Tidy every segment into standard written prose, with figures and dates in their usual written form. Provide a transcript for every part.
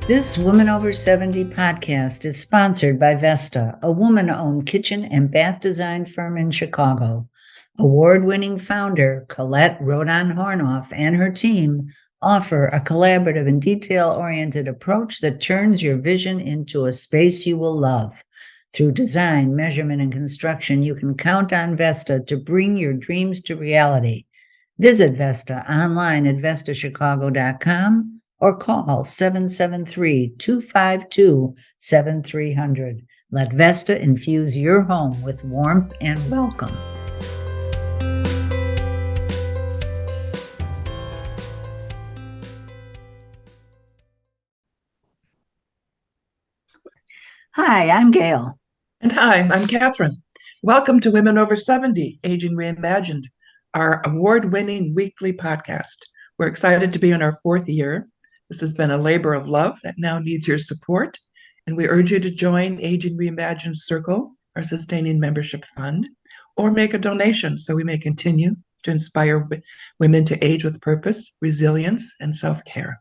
This Women Over 70 podcast is sponsored by Vesta, a woman-owned kitchen and bath design firm in Chicago. Award-winning founder Colette Rodon-Hornoff and her team offer a collaborative and detail-oriented approach that turns your vision into a space you will love. Through design, measurement, and construction, you can count on Vesta to bring your dreams to reality. Visit Vesta online at vestachicago.com or call 773-252-7300. Let Vesta infuse your home with warmth and welcome. Hi, I'm Gail. And hi, I'm Catherine. Welcome to Women Over 70, Aging Reimagined, our award-winning weekly podcast. We're excited to be in our fourth year. This has been a labor of love that now needs your support, and we urge you to join Aging Reimagined Circle, our sustaining membership fund, or make a donation so we may continue to inspire women to age with purpose, resilience, and self-care.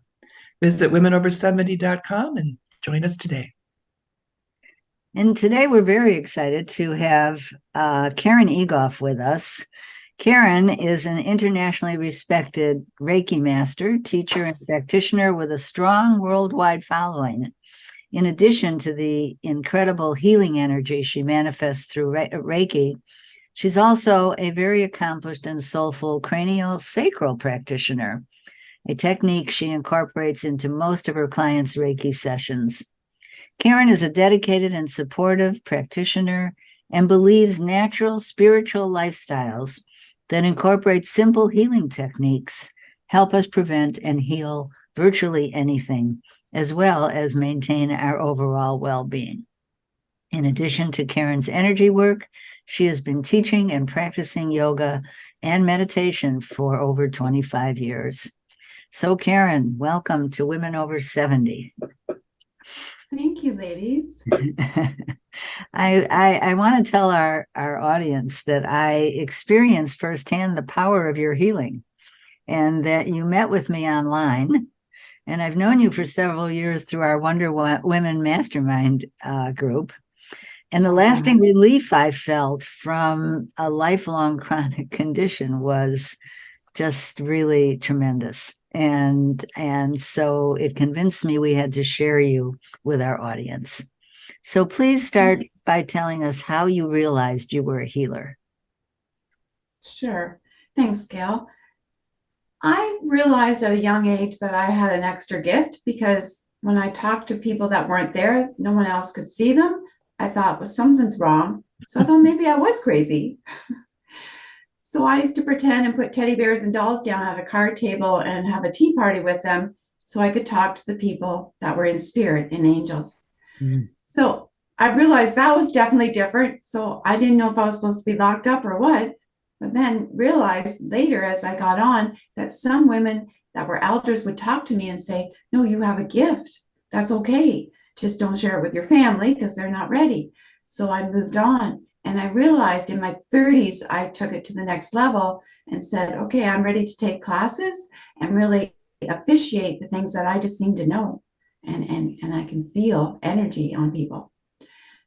Visit womenover70.com and join us today. And today we're very excited to have Karen Egoff with us. Karen is an internationally respected Reiki master, teacher, and practitioner with a strong worldwide following. In addition to the incredible healing energy she manifests through Reiki, she's also a very accomplished and soulful cranial sacral practitioner, a technique she incorporates into most of her clients' Reiki sessions. Karen is a dedicated and supportive practitioner and believes natural spiritual lifestyles that incorporate simple healing techniques help us prevent and heal virtually anything, as well as maintain our overall well-being. In addition to Karen's energy work, she has been teaching and practicing yoga and meditation for over 25 years. So Karen, welcome to Women Over 70. Thank you, ladies. I want to tell our audience that I experienced firsthand the power of your healing and that you met with me online. And I've known you for several years through our Wonder Women Mastermind group. And the lasting relief I felt from a lifelong chronic condition was just really tremendous. And so it convinced me we had to share you with our audience. So please start by telling us how you realized you were a healer. Sure. Thanks, Gail. I realized at a young age that I had an extra gift because when I talked to people that weren't there, no one else could see them. I thought, well, something's wrong. So I thought maybe I was crazy. So I used to pretend and put teddy bears and dolls down at a card table and have a tea party with them so I could talk to the people that were in spirit and angels. Mm-hmm. So I realized that was definitely different. So I didn't know if I was supposed to be locked up or what, but then realized later as I got on that some women that were elders would talk to me and say, no, you have a gift. That's okay. Just don't share it with your family because they're not ready. So I moved on. And I realized in my 30s, I took it to the next level and said, okay, I'm ready to take classes and really officiate the things that I just seem to know. And I can feel energy on people.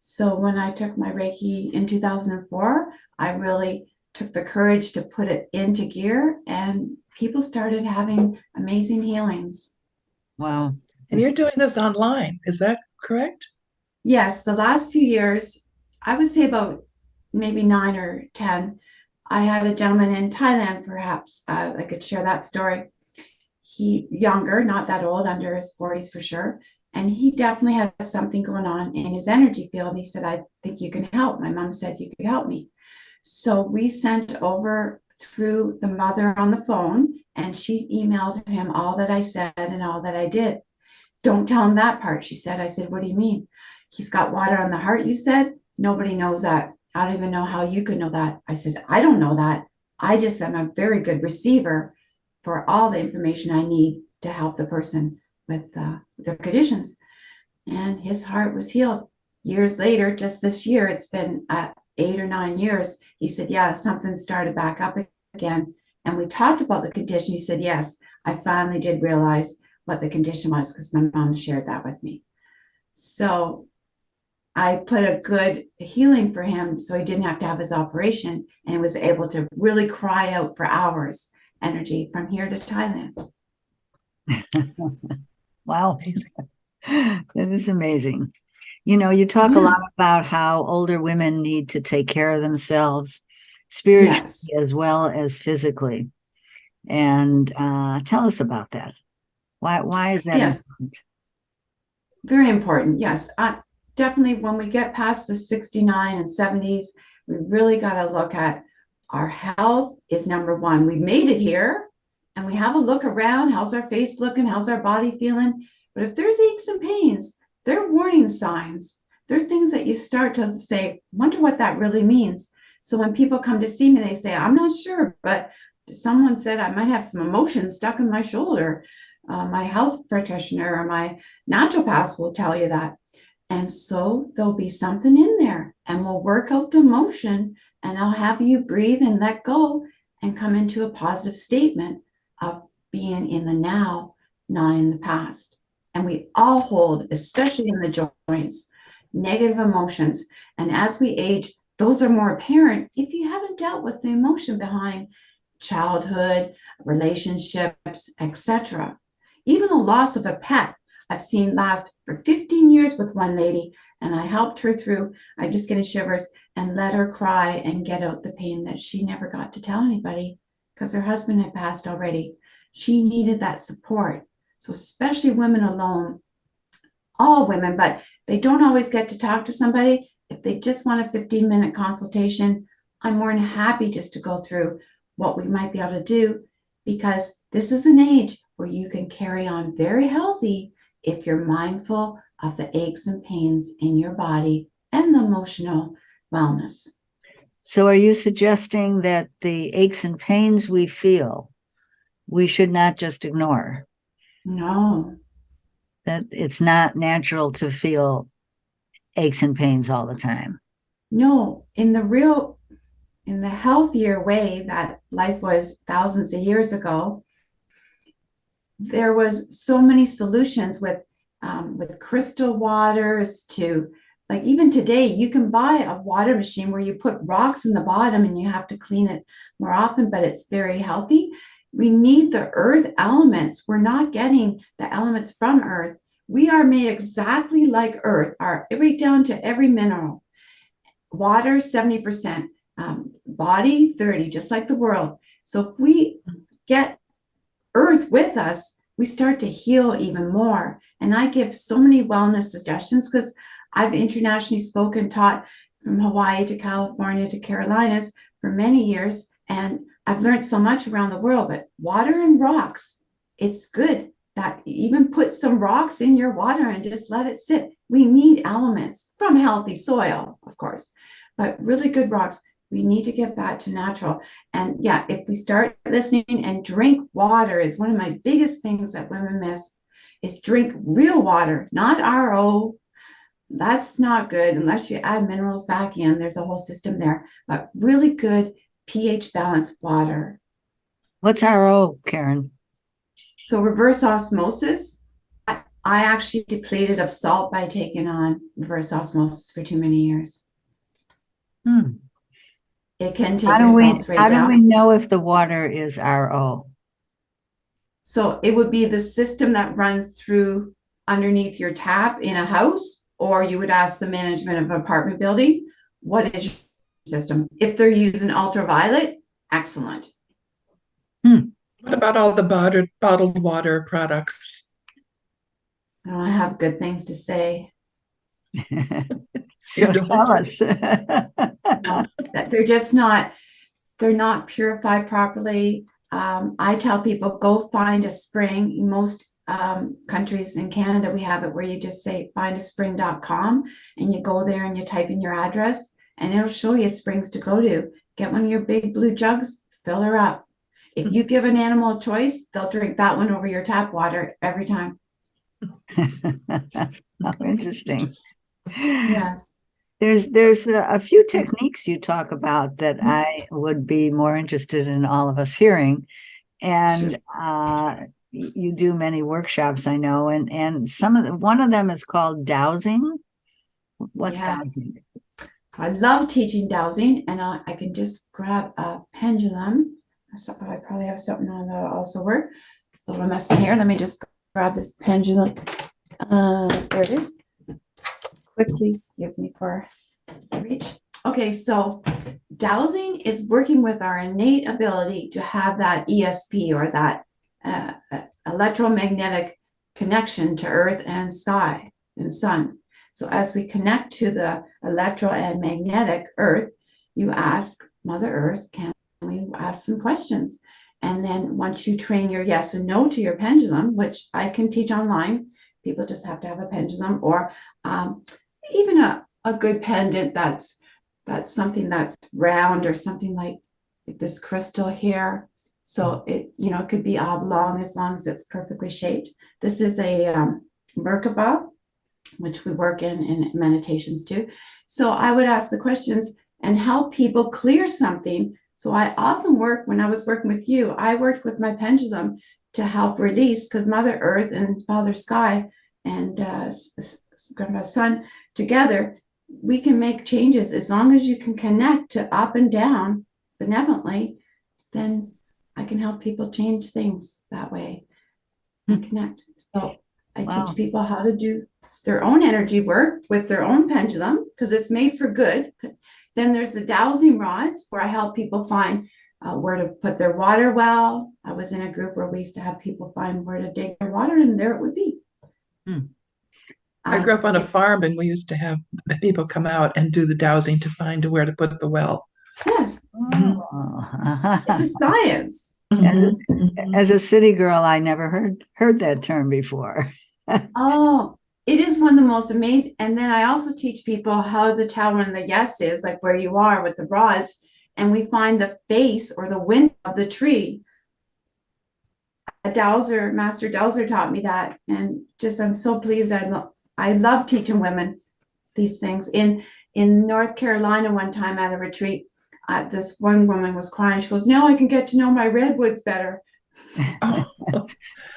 So when I took my Reiki in 2004, I really took the courage to put it into gear and people started having amazing healings. Wow. And you're doing this online, is that correct? Yes, the last few years, I would say about maybe 9 or 10. I had a gentleman in Thailand, perhaps I could share that story. He younger, not that old, under his 40s for sure. And he definitely had something going on in his energy field. And he said, I think you can help. My mom said you could help me. So we sent over through the mother on the phone and she emailed him all that I said and all that I did. Don't tell him that part, she said. I said, what do you mean? He's got water on the heart, you said? Nobody knows that. I don't even know how you could know that. I said, I don't know that. I just am a very good receiver for all the information I need to help the person with their conditions. And his heart was healed. Years later, just this year, it's been 8 or 9 years, he said, yeah, something started back up again. And we talked about the condition. He said, yes, I finally did realize what the condition was, because my mom shared that with me. So I put a good healing for him so he didn't have to have his operation, and he was able to really cry out for hours, energy from here to Thailand. Wow. Amazing. That is amazing. You know, you talk a Yeah. lot about how older women need to take care of themselves spiritually Yes. as well as physically. And tell us about that. Why is that Yes. important? Very important. Yes. Definitely when we get past the 69 and 70s, we really got to look at our health is number one. We made it here and we have a look around. How's our face looking? How's our body feeling? But if there's aches and pains, they're warning signs. They're things that you start to say, wonder what that really means. So when people come to see me, they say, I'm not sure, but someone said I might have some emotion stuck in my shoulder. My health practitioner or my naturopath will tell you that. And so there'll be something in there and we'll work out the emotion, and I'll have you breathe and let go and come into a positive statement of being in the now, not in the past. And we all hold, especially in the joints, negative emotions. And as we age, those are more apparent if you haven't dealt with the emotion behind childhood, relationships, etc. Even the loss of a pet I've seen last for 15 years with one lady, and I helped her through, I just getting shivers, and let her cry and get out the pain that she never got to tell anybody because her husband had passed already. She needed that support. So especially women alone, all women, but they don't always get to talk to somebody. If they just want a 15-minute consultation, I'm more than happy just to go through what we might be able to do, because this is an age where you can carry on very healthy if you're mindful of the aches and pains in your body and the emotional wellness. So, are you suggesting that the aches and pains we feel, we should not just ignore? No, That it's not natural to feel aches and pains all the time? no, in the healthier way that life was thousands of years ago, there was so many solutions with crystal waters to, like, even today you can buy a water machine where you put rocks in the bottom and you have to clean it more often, but it's very healthy. We need the earth elements. We're not getting the elements from earth. We are made exactly like earth, right down to every mineral. Water 70%, body 30, just like the world. So if we get earth with us, we start to heal even more. And I give so many wellness suggestions because I've internationally spoken, taught from Hawaii to California to Carolinas for many years. And I've learned so much around the world, but water and rocks, it's good that even put some rocks in your water and just let it sit. We need elements from healthy soil, of course, but really good rocks. We need to get back to natural. And yeah, if we start listening and drink water is one of my biggest things that women miss, is drink real water, not RO. That's not good unless you add minerals back in. There's a whole system there, but really good pH balanced water. What's RO, Karen? So reverse osmosis, I actually depleted of salt by taking on reverse osmosis for too many years. It can take your salts right How do we down. know if the water is RO? So it would be the system that runs through underneath your tap in a house, or you would ask the management of an apartment building, what is your system? If they're using ultraviolet, excellent. What about all the bottled water products? I have good things to say. So don't. tell us. No, they're not purified properly. I tell people, go find a spring. In most countries in Canada, we have it where you just say findaspring.com and you go there and you type in your address and it'll show you springs to go to. Get one of your big blue jugs, fill her up. If you give an animal a choice, they'll drink that one over your tap water every time. How interesting. Yes. There's a few techniques you talk about that I would be more interested in all of us hearing. And you do many workshops, I know, and one of them is called Dowsing. What's Yes. Dowsing? I love teaching dowsing, and I can just grab a pendulum. So I probably have something on that'll also work. A little mess in here. Let me just grab this pendulum. There it is. Quickly, excuse me for reach. Okay, so dowsing is working with our innate ability to have that ESP, or that electromagnetic connection to earth and sky and sun. So as we connect to the electro and magnetic earth, you ask Mother Earth, can we ask some questions? And then once you train your yes and no to your pendulum, which I can teach online, people just have to have a pendulum, or even a good pendant that's something that's round, or something like this crystal here. So it could be oblong as long as it's perfectly shaped. This is a Merkaba, which we work in meditations too. So I would ask the questions and help people clear something. So I often work, when I was working with you, I worked with my pendulum to help release, because Mother Earth and Father Sky and Grandpa Sun together, we can make changes. As long as you can connect to up and down benevolently, then I can help people change things that way and connect. So I teach people how to do their own energy work with their own pendulum, because it's made for good. Then there's the dowsing rods, where I help people find where to put their water well. I was in a group where we used to have people find where to dig their water, and there it would be. I grew up on a farm, and we used to have people come out and do the dowsing to find where to put the well. Yes. Oh. It's a science. As a city girl, I never heard that term before. Oh, it is one of the most amazing. And then I also teach people how to tell when the yes is, like where you are with the rods, and we find the face or the wind of the tree. A dowser, Master Dowser, taught me that, and just I'm so pleased. I love teaching women these things. In North Carolina, one time at a retreat, this one woman was crying. She goes, "Now I can get to know my redwoods better."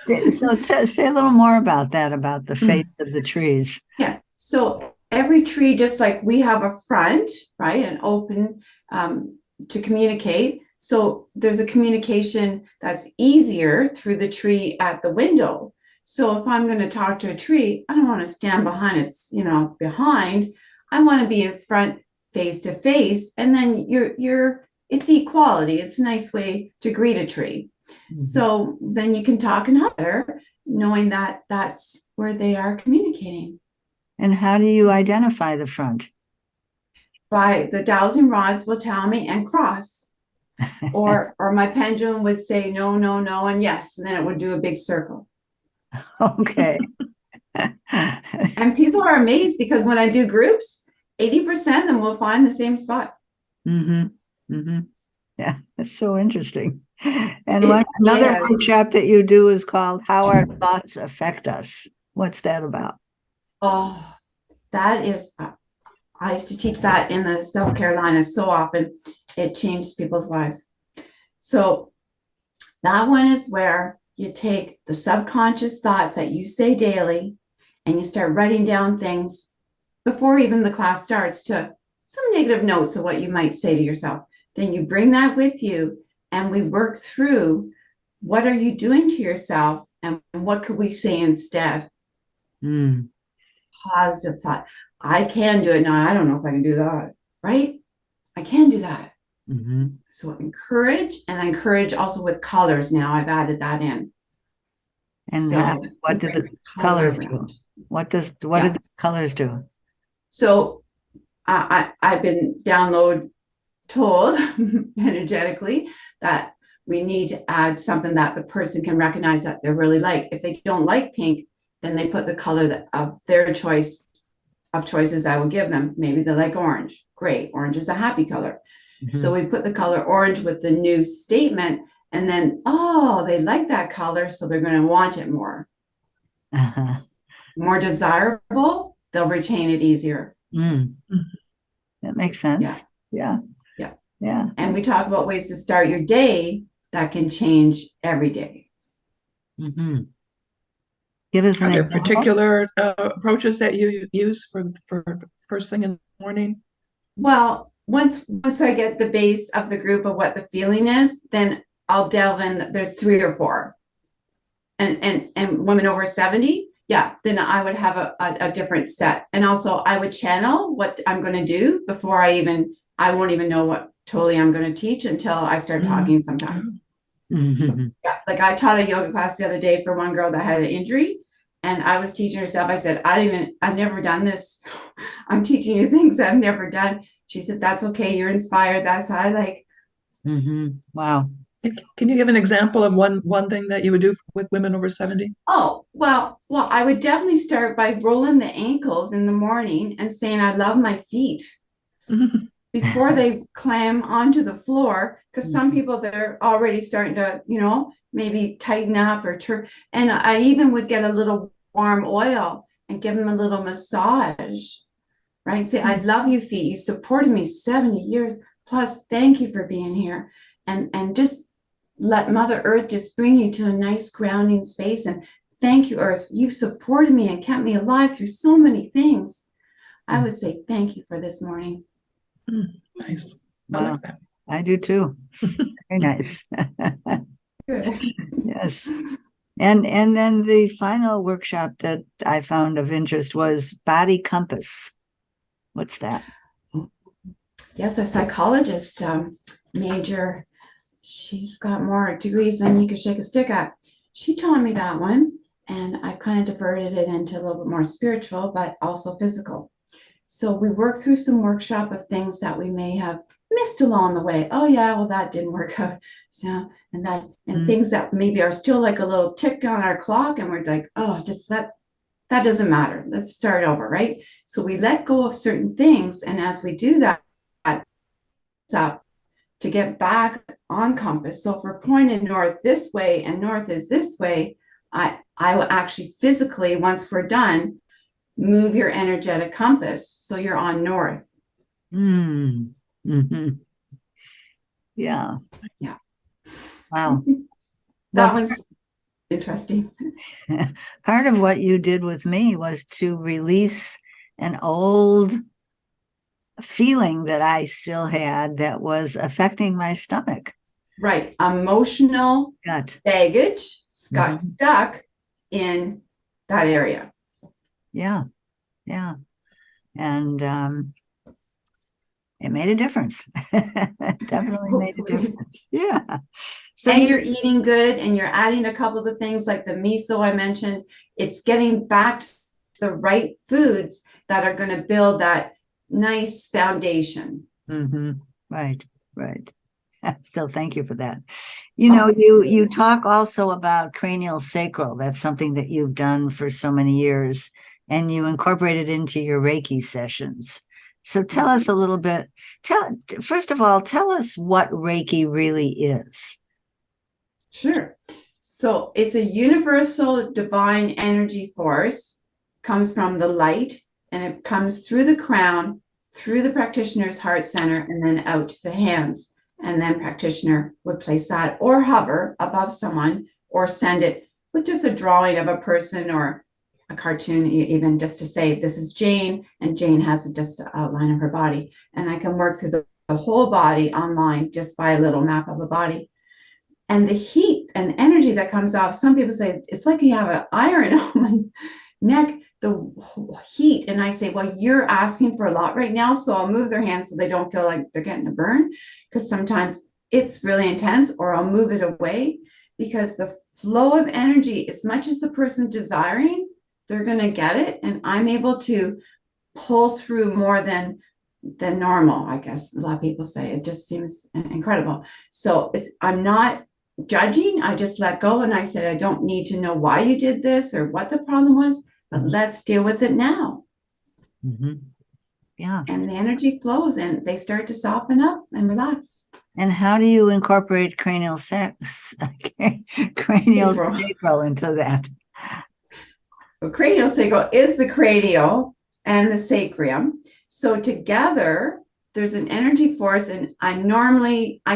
So say a little more about that, about the face of the trees. Yeah. So every tree, just like we have a front, right, and open to communicate. So there's a communication that's easier through the tree at the window. So if I'm going to talk to a tree, I don't want to stand behind its, behind. I want to be in front, face to face, and then it's equality. It's a nice way to greet a tree. So then you can talk and better, knowing that that's where they are communicating. And how do you identify the front? By the dowsing rods will tell me, and cross. Or my pendulum would say no, no, no, and yes, and then it would do a big circle. Okay. And people are amazed, because when I do groups, 80% of them will find the same spot. Yeah, that's so interesting. And another workshop that you do is called How Our Thoughts Affect Us. What's that about? Oh, that is, I used to teach that in the South Carolina so often. It changed people's lives. So that one is where you take the subconscious thoughts that you say daily, and you start writing down things before even the class starts, to some negative notes of what you might say to yourself. Then you bring that with you, and we work through, what are you doing to yourself, and what could we say instead? Positive thought. I can do it now. I don't know if I can do that. Right? I can do that. So encourage, and encourage also with colors. Now I've added that in. And so what do the colors do? What do the colors do? So I've been told energetically that we need to add something that the person can recognize that they really like. If they don't like pink, then they put the color of their choice of choices I will give them. Maybe they like orange. Great. Orange is a happy color. So we put the color orange with the new statement, and then, they like that color, so they're going to want it more. More desirable, they'll retain it easier. That makes sense. Yeah. And we talk about ways to start your day that can change every day. Mm-hmm. Give us Are an there example. particular approaches that you use for first thing in the morning? Well, once I get the base of the group of what the feeling is, then I'll delve in. There's 3 or 4. And women over 70, yeah, then I would have a different set. And also I would channel what I'm going to do before I won't even know what totally I'm going to teach until I start talking sometimes. Mm-hmm. Yeah, like I taught a yoga class the other day for one girl that had an injury, and I was teaching herself. I said, I've never done this. I'm teaching you things I've never done. She said, that's okay. You're inspired. That's how I like. Mm-hmm. Wow. Can you give an example of one thing that you would do with women over 70? Oh, well, I would definitely start by rolling the ankles in the morning and saying, I love my feet before they climb onto the floor. Because some people, they're already starting to, maybe tighten up or turn. And I even would get a little warm oil and give them a little massage, right? Say, I love you, feet. You supported me 70 years plus. Thank you for being here. And just let Mother Earth just bring you to a nice grounding space. And thank you, Earth. You've supported me and kept me alive through so many things. I would say thank you for this morning. Nice. Wow. I like that. I do too. Very nice. Good. Yes. And then the final workshop that I found of interest was body compass. What's that? Yes, a psychologist major. She's got more degrees than you could shake a stick at. She taught me that one, and I kind of diverted it into a little bit more spiritual, but also physical. So we worked through some workshop of things that we may have missed along the way. Oh yeah, well that didn't work out. So and things that maybe are still like a little tick on our clock, and we're like, oh, just that doesn't matter. Let's start over, right? So we let go of certain things, and as we do that, it's up to get back on compass. So if we're pointed north this way and north is this way, I will actually physically, once we're done, move your energetic compass so you're on north. Mm-hmm. Yeah. Wow. That one's interesting. Part of what you did with me was to release an old feeling that I still had that was affecting my stomach. Right. Emotional baggage got stuck in that area. Yeah. Yeah. And it made a difference. Definitely made a difference. Yeah. So you're eating good, and you're adding a couple of the things like the miso I mentioned. It's getting back to the right foods that are going to build that nice foundation. Right. So thank you for that. You talk also about cranial sacral. That's something that you've done for so many years, and you incorporate it into your Reiki sessions. So tell us a little bit. First of all, tell us what Reiki really is. Sure. So it's a universal divine energy force, comes from the light, and it comes through the crown, through the practitioner's heart center, and then out to the hands. And then practitioner would place that or hover above someone or send it with just a drawing of a person or a cartoon, even just to say, this is Jane, and Jane has just an outline of her body. And I can work through the whole body online just by a little map of a body. And the heat and energy that comes off, some people say, it's like you have an iron on my neck, the heat. And I say, well, you're asking for a lot right now. So I'll move their hands so they don't feel like they're getting a burn, because sometimes it's really intense, or I'll move it away, because the flow of energy, as much as the person's desiring, they're going to get it. And I'm able to pull through more than normal, I guess a lot of people say. It just seems incredible. So I'm not judging. I just let go, and I said, I don't need to know why you did this or what the problem was, but let's deal with it now. Yeah. And the energy flows, and they start to soften up and relax. And how do you incorporate cranial sacral into that? Well, cranial sacral is the cranial and the sacrum. So together, there's an energy force, and I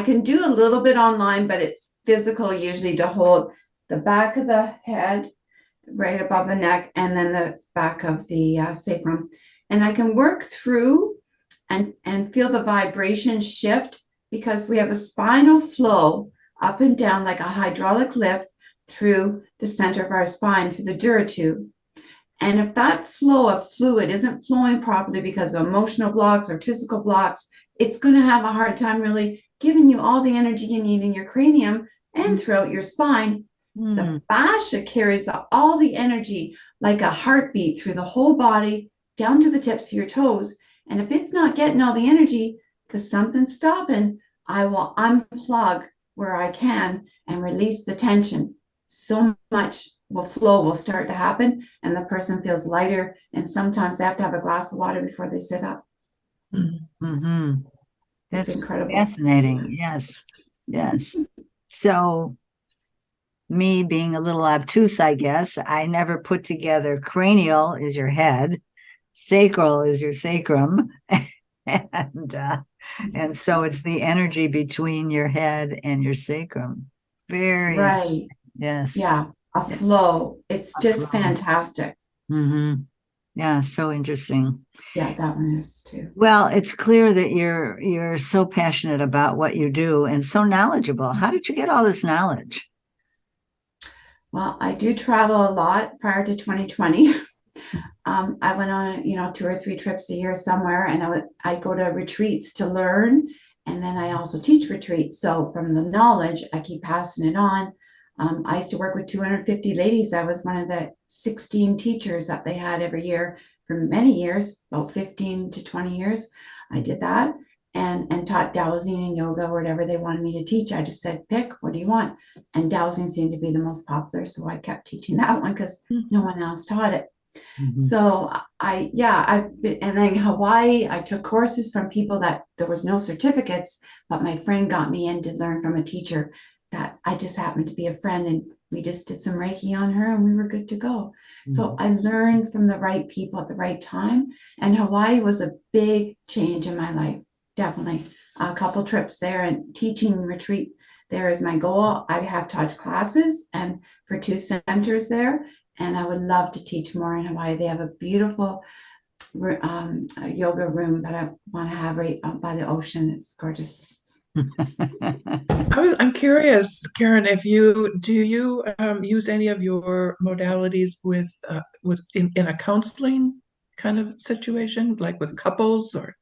can do a little bit online, but it's physical usually to hold the back of the head, right above the neck, and then the back of the sacrum. And I can work through and feel the vibration shift because we have a spinal flow up and down like a hydraulic lift through the center of our spine, through the dura tube. And if that flow of fluid isn't flowing properly because of emotional blocks or physical blocks, it's going to have a hard time really giving you all the energy you need in your cranium and throughout your spine. The fascia carries all the energy like a heartbeat through the whole body, down to the tips of your toes. And if it's not getting all the energy because something's stopping, I will unplug where I can and release the tension. So much flow will start to happen, and the person feels lighter. And sometimes they have to have a glass of water before they sit up. Mm-hmm. That's It's incredible. Fascinating. Yes. Yes. So, me being a little obtuse, I guess, I never put together cranial is your head, sacral is your sacrum, and so it's the energy between your head and your sacrum. Very right. Yes. Yeah, a flow. It's just fantastic. Mm-hmm. Yeah, so interesting. Yeah, that one is too. Well, it's clear that you're so passionate about what you do and so knowledgeable. How did you get all this knowledge? Well, I do travel a lot prior to 2020. I went on, 2 or 3 trips a year somewhere, and I go to retreats to learn, and then I also teach retreats. So from the knowledge, I keep passing it on. I used to work with 250 ladies. I was one of the 16 teachers that they had every year for many years, about 15 to 20 years. I did that and taught dowsing and yoga, whatever they wanted me to teach. I just said, pick, what do you want? And dowsing seemed to be the most popular. So I kept teaching that one because no one else taught it. Mm-hmm. So and then Hawaii, I took courses from people that there was no certificates, but my friend got me in to learn from a teacher that I just happened to be a friend, and we just did some Reiki on her and we were good to go. Mm-hmm. So I learned from the right people at the right time, and Hawaii was a big change in my life. Definitely a couple trips there, and teaching retreat there is my goal. I have taught classes and for 2 centers there, and I would love to teach more in Hawaii. They have a beautiful yoga room that I want to have right by the ocean. It's gorgeous. I'm curious, Karen, if you use any of your modalities in a counseling kind of situation, like with couples or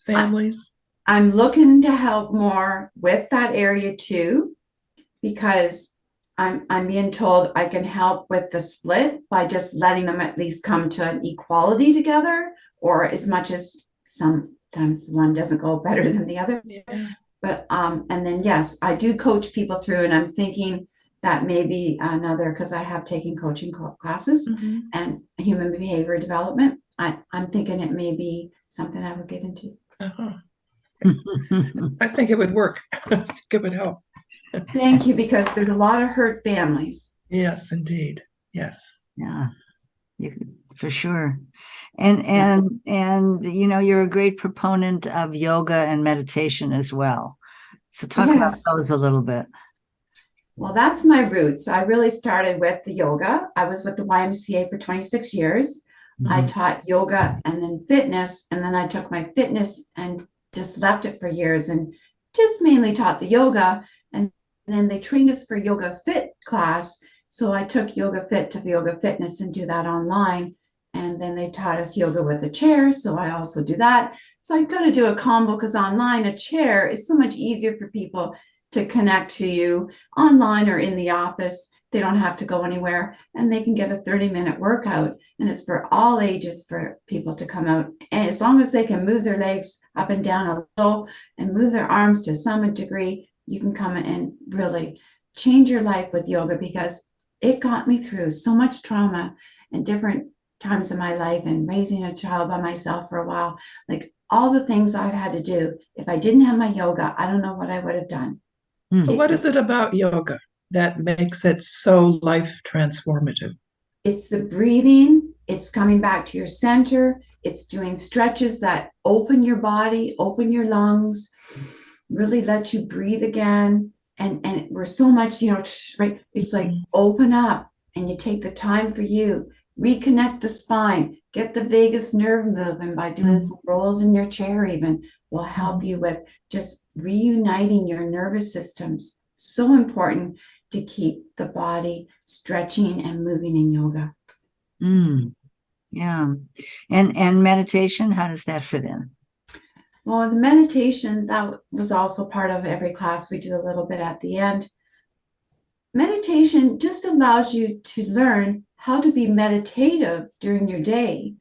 families? I'm looking to help more with that area too, because I'm being told I can help with the split by just letting them at least come to an equality together, or as much as sometimes one doesn't go better than the other. Yeah. But and then yes, I do coach people through, and I'm thinking that maybe another, because I have taken coaching classes and human behavior development. I'm thinking it may be something I would get into. Uh-huh. I think it would work. I think it would help. Thank you, because there's a lot of hurt families. Yes, indeed. Yes. Yeah, for sure. And you're a great proponent of yoga and meditation as well. So talk about those a little bit. Well, that's my roots. I really started with the yoga. I was with the YMCA for 26 years. Mm-hmm. I taught yoga and then fitness, and then I took my fitness and just left it for years and just mainly taught the yoga. And then they trained us for yoga fit class. So I took yoga fit to yoga fitness and do that online. And then they taught us yoga with a chair. So I also do that. So I got to do a combo, because online, a chair is so much easier for people to connect to you online or in the office. They don't have to go anywhere, and they can get a 30-minute workout. And it's for all ages for people to come out. And as long as they can move their legs up and down a little and move their arms to some degree, you can come and really change your life with yoga, because it got me through so much trauma and different times in my life, and raising a child by myself for a while. Like all the things I've had to do. If I didn't have my yoga, I don't know what I would have done. So what is it about yoga that makes it so life transformative? It's the breathing. It's coming back to your center. It's doing stretches that open your body, open your lungs, really let you breathe again. and we're so much, right? It's like open up and you take the time for you, reconnect the spine, get the vagus nerve moving by doing some rolls in your chair even will help you with just reuniting your nervous systems. So important to keep the body stretching and moving in yoga. Yeah. And meditation, how does that fit in? Well, the meditation, that was also part of every class. We do a little bit at the end. Meditation just allows you to learn how to be meditative during your day.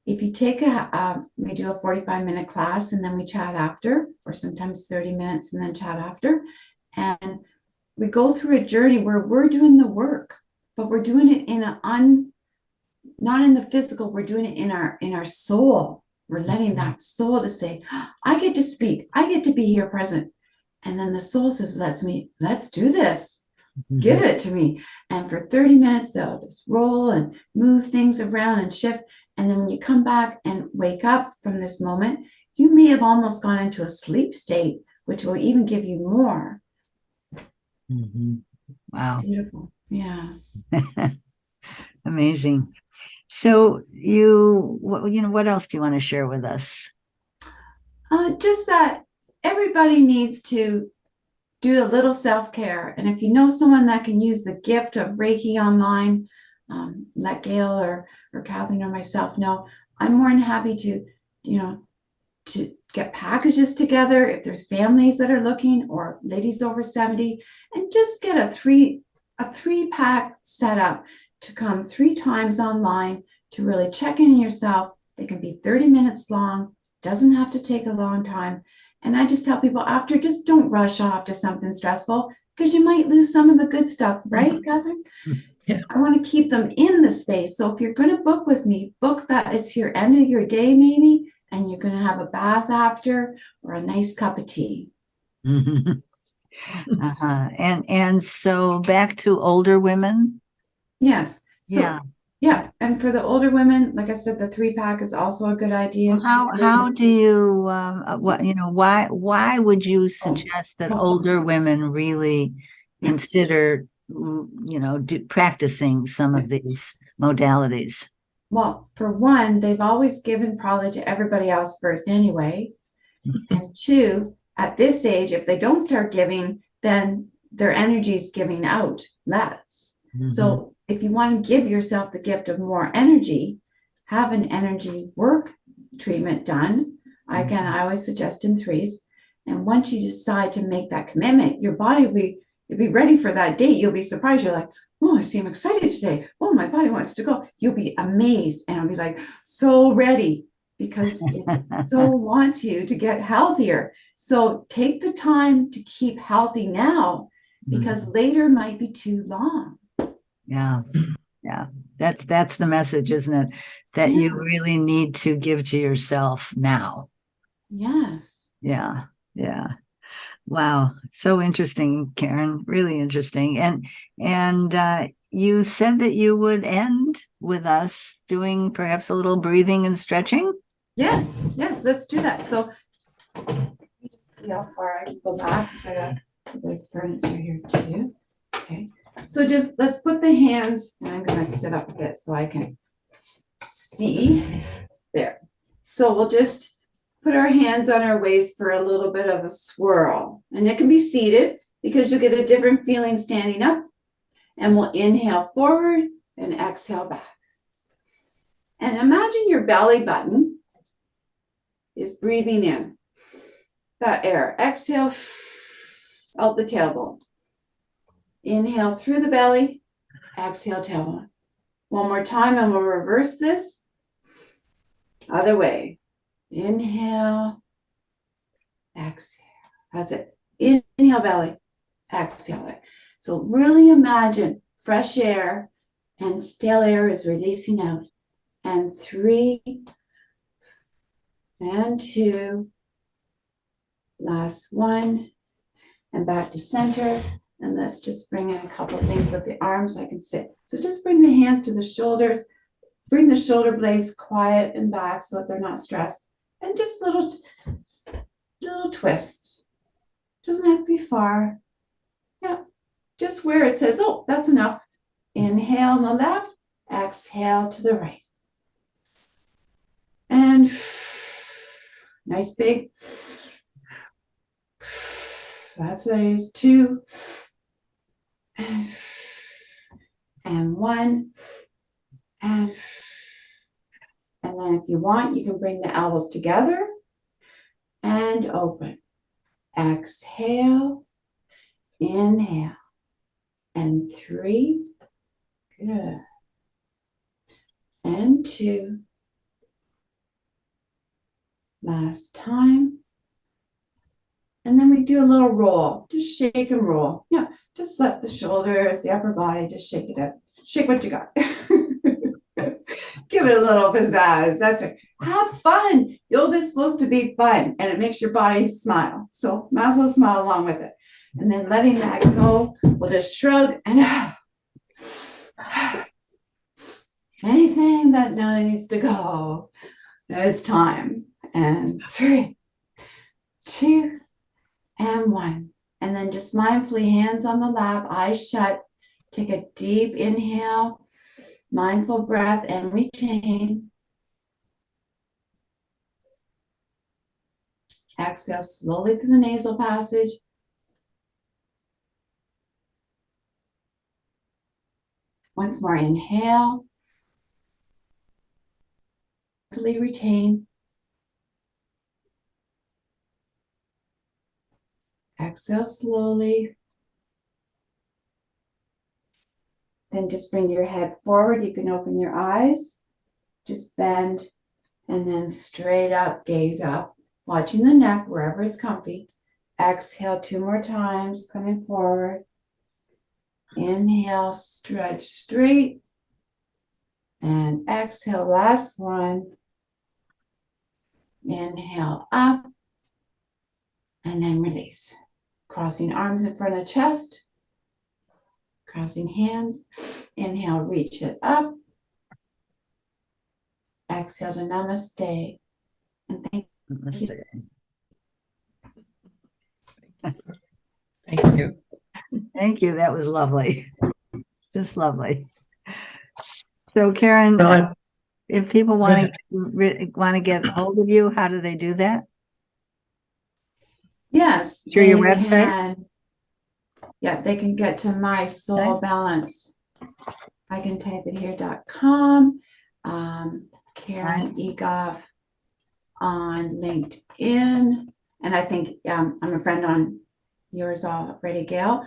If you take we do a 45-minute class and then we chat after, or sometimes 30 minutes and then chat after. And we go through a journey where we're doing the work, but we're doing it in not in the physical, we're doing it in our soul. We're letting that soul to say, I get to speak, I get to be here present. And then the soul says, let's do this. Give it to me. And for 30 minutes, they'll just roll and move things around and shift. And then when you come back and wake up from this moment, you may have almost gone into a sleep state, which will even give you more. Wow. It's beautiful. Yeah. Amazing. So what else do you want to share with us? Just that everybody needs to do a little self-care. And if you know someone that can use the gift of Reiki online, let Gail or Catherine or myself know. I'm more than happy to get packages together if there's families that are looking or ladies over 70, and just get a three-pack set up to come 3 times online to really check in yourself. They can be 30 minutes long, doesn't have to take a long time. And I just tell people after, just don't rush off to something stressful because you might lose some of the good stuff, right, Catherine? Yeah. I want to keep them in the space. So if you're going to book with me, book that it's your end of your day maybe, and you're going to have a bath after or a nice cup of tea. And so back to older women. Yes. So yeah. And for the older women, like I said, the 3-pack is also a good idea. How do you why would you suggest that older women really consider practicing some of these modalities? Well, for one, they've always given probably to everybody else first anyway. And 2, at this age, if they don't start giving, then their energy is giving out less. So if you want to give yourself the gift of more energy, have an energy work treatment done. Again, I always suggest in 3s. And once you decide to make that commitment, your body will be ready for that date. You'll be surprised. You're like, oh, I seem excited today. Oh, my body wants to go. You'll be amazed. And I'll be like, so ready, because it so wants you to get healthier. So take the time to keep healthy now, because later might be too long. Yeah. That's the message, isn't it? That you really need to give to yourself now. Yes. Yeah. Wow. So interesting, Karen. Really interesting. And you said that you would end with us doing perhaps a little breathing and stretching. Yes. Let's do that. So let me just see how far I can go back, because I got a bit of furniture here too. Okay. So just let's put the hands, and I'm going to sit up a bit so I can see there. So we'll just put our hands on our waist for a little bit of a swirl, and it can be seated because you'll get a different feeling standing up. And we'll inhale forward and exhale back. And imagine your belly button is breathing in that air. Exhale out the tailbone. Inhale through the belly, exhale tailbone. One more time, and we'll reverse this. Other way. Inhale, exhale. That's it. Inhale belly, exhale it. So really imagine fresh air and stale air is releasing out. And 3 and 2. Last 1. And back to center. And let's just bring in a couple of things with the arms. I can sit. So just bring the hands to the shoulders. Bring the shoulder blades quiet and back so that they're not stressed. And just little twists. Doesn't have to be far. just where it says, oh, that's enough. Inhale on the left, exhale to the right. And nice big. That's what it is. 2 and 1 and then if you want, you can bring the elbows together and open. Exhale, inhale, and 3, good, and 2, last time. And then we do a little roll, just shake and roll. Yeah, just let the shoulders, the upper body, just shake it up. Shake what you got. Give it a little pizzazz. That's right. Have fun. Yoga is supposed to be fun and it makes your body smile. So might as well smile along with it. And then letting that go, we'll just shrug and anything that needs to go, it's time. And 3, 2, and 1. And then just mindfully, hands on the lap, eyes shut. Take a deep inhale, mindful breath, and retain. Exhale slowly through the nasal passage. Once more, inhale. Retain. Exhale slowly. Then just bring your head forward. You can open your eyes. Just bend and then straight up, gaze up, watching the neck wherever it's comfy. Exhale 2 more times, coming forward. Inhale, stretch straight. And exhale, last one. Inhale up. And then release. Crossing arms in front of chest. Crossing hands. Inhale, reach it up. Exhale to namaste. And thank you. Namaste. Thank you. Thank you. That was lovely. Just lovely. So, Karen, Well, if people Go want ahead. to get hold of you, how do they do that? Yes, Through your they website? can. Yeah, they can get to my soul balance. I can type it here.com. Karen Egoff on LinkedIn. And I think I'm a friend on yours already, Gail.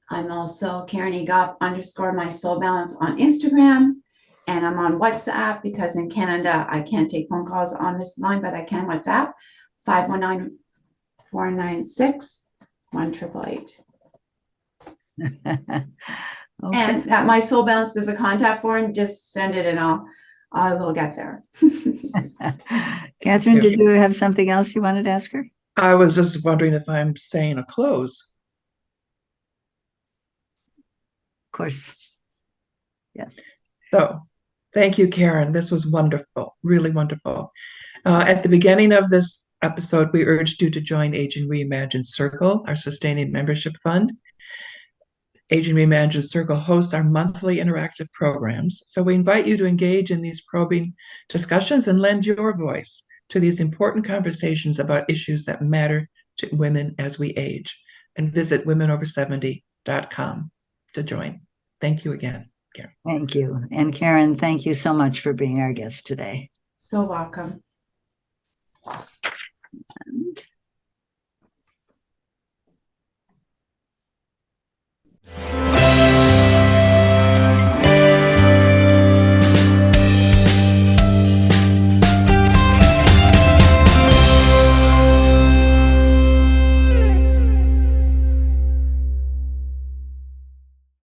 I'm also Karen Egoff _ my soul balance on Instagram. And I'm on WhatsApp because in Canada, I can't take phone calls on this line, but I can WhatsApp 519-496-1888. Okay. And at my soul balance, there's a contact form. Just send it and I will get there. Catherine, did you have something else you wanted to ask her? I was just wondering if I'm saying a close. Of course. Yes. So thank you, Karen. This was wonderful, really wonderful. At the beginning of this episode, we urged you to join Aging Reimagined Circle, our sustaining membership fund. Aging Reimagined Circle hosts our monthly interactive programs. So we invite you to engage in these probing discussions and lend your voice to these important conversations about issues that matter to women as we age. And visit womenover70.com to join. Thank you again, Karen. Thank you. And Karen, thank you so much for being our guest today. So welcome.